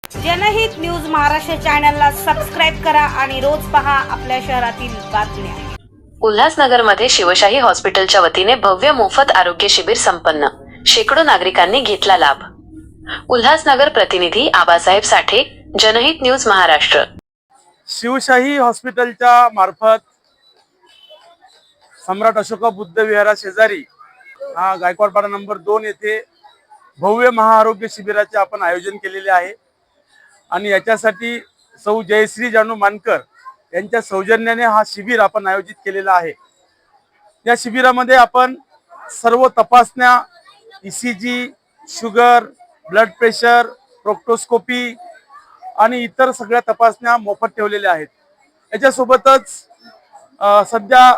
जनहित न्यूज महाराष्ट्र चॅनलला सबस्क्राईब करा आणि रोज पहा आपल्या शहरातील बातम्या। उल्हासनगरमध्ये शिवशाही हॉस्पिटलच्या वतीने भव्य मोफत आरोग्य शिबिर संपन्न, शेकडो नागरिकांनी घेतला लाभ। उल्हासनगर प्रतिनिधी आबासाहेब साठे, जनहित न्यूज महाराष्ट्र। शिवशाही हॉस्पिटलच्या मार्फत सम्राट अशोक बुद्ध विहारा शेजारी हा गायकवाडपाडा नंबर 2 येथे भव्य महाआरोग्य शिबिराचे आपण आयोजन केलेले आहे आणि याच्यासाठी सौ जयश्री जानू मानकर यांच्या सौजन्याने हा शिबिर आपण आयोजित केलेला आहे। या शिबिरामध्ये आपण सर्व तपासण्या, ECG, sugar, blood pressure, proctoscopy आणि इतर सगळ्या तपासण्या मोफत ठेवलेल्या आहेत। याच्यासोबतच सध्या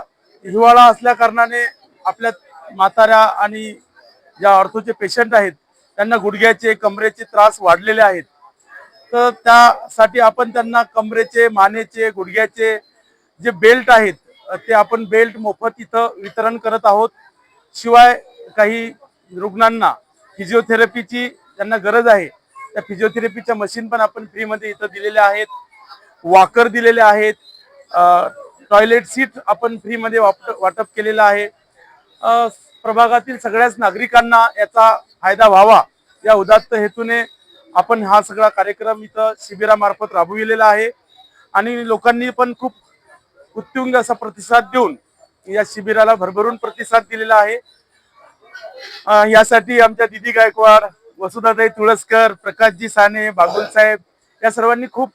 हिवाळा असल्या कारणाने आपल्या म्हाताऱ्या आणि ज्या ऑर्थोचे पेशंट आहेत त्यांना गुडघ्याचे, कमरेचे त्रास वाढलेले आहेत, तर त्यासाठी आपण त्यांना कमरेचे, मानेचे, गुडघ्याचे जे बेल्ट आहेत ते आपण बेल्ट मोफत इथं वितरण करत आहोत। शिवाय काही रुग्णांना फिजिओथेरपीची त्यांना गरज आहे, त्या फिजिओथेरपीच्या मशीन पण आपण फ्रीमध्ये इथं दिलेल्या आहेत। वॉकर दिलेले आहेत, टॉयलेट सीट आपण फ्रीमध्ये वाटप केलेला आहे। प्रभागातील सगळ्याच नागरिकांना याचा फायदा व्हावा या उदात्त हेतूने आपण हा सगळा कार्यक्रम इथं शिबिरामार्फत राबविलेला आहे आणि लोकांनी पण खूप उत्तुंग असा प्रतिसाद देऊन या शिबिराला भरभरून प्रतिसाद दिलेला आहे। यासाठी आमच्या दीदी गायकवाड, वसुधाताई तुळसकर, प्रकाशजी साने, बागुल साहेब या सर्वांनी खूप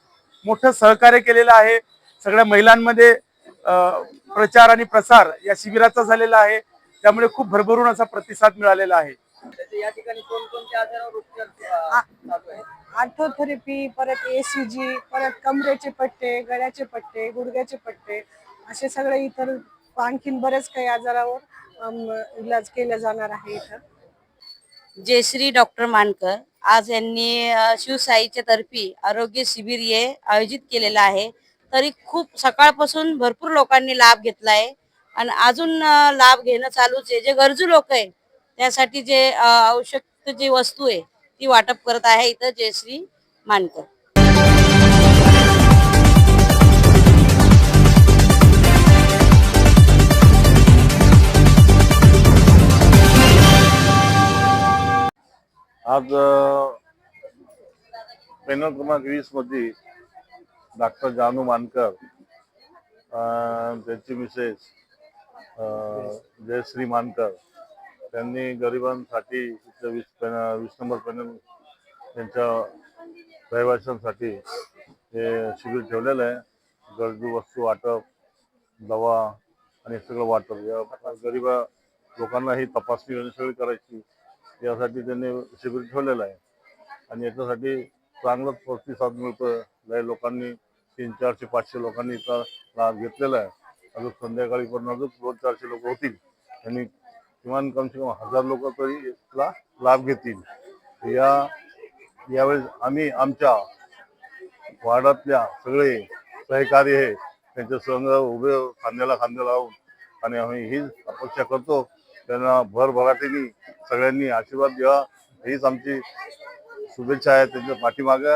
मोठं सहकार्य केलेलं आहे। सगळ्या महिलांमध्ये प्रचार आणि प्रसार या शिबिराचा झालेला आहे, त्यामुळे खूप भरभरून असा प्रतिसाद मिळालेला आहे। या ठिकाणी कोणकोणत्या आजारावर उपचार चालू आहे? ऑर्थोथेरपी, परत ECG, परत कमरेचे पट्टे, गळ्याचे पट्टे, गुडघ्याचे पट्टे, असे सगळे इतर आणखीन बरेच काही आजारावर इलाज केला जाणार आहे। इथं जयश्री डॉक्टर मानकर आज यांनी शिवसाईच्या तर्फे आरोग्य शिबिर हे आयोजित केलेलं आहे। तरी खूप सकाळपासून भरपूर लोकांनी लाभ घेतला आहे आणि अजून लाभ घेणं चालूच आहे। जे गरजू लोक आहे त्यासाठी जे आवश्यक जी वस्तू आहे ती वाटप करत आहे इथं जयश्री मानकर। आज पॅनल क्रमांक 20 मध्ये डॉक्टर जानू मानकर, त्यांची मिसेस जयश्री मानकर त्यांनी गरिबांसाठी 20 नंबर पॅनल त्यांच्या रहिवाशांसाठी हे शिबिर ठेवलेलं आहे। गरजू वस्तू वाटप, दवा आणि सगळं वाटप, या गरीब लोकांना ही तपासणी आणि सगळी करायची यासाठी त्यांनी शिबिर ठेवलेलं आहे आणि याच्यासाठी चांगलाच प्रतिसाद मिळतोय। लय लोकांनी 300, 400, 500 लोकांनी इथं लाभ घेतलेला आहे। अजून संध्याकाळी पण अजून 200-400 लोक होतील आणि किमान कमसे कम 1000 लोक तरी याचा लाभ घेतील। यावेळेस आम्ही आमच्या वार्डातल्या सगळे सहकारी आहे त्यांच्या संघ उभे खांद्याला खांदा लावून आणि आम्ही हीच अपेक्षा करतो त्यांना भरभराटीने सगळ्यांनी आशीर्वाद द्यावा, हीच आमची शुभेच्छा आहे त्यांच्या पाठीमागे।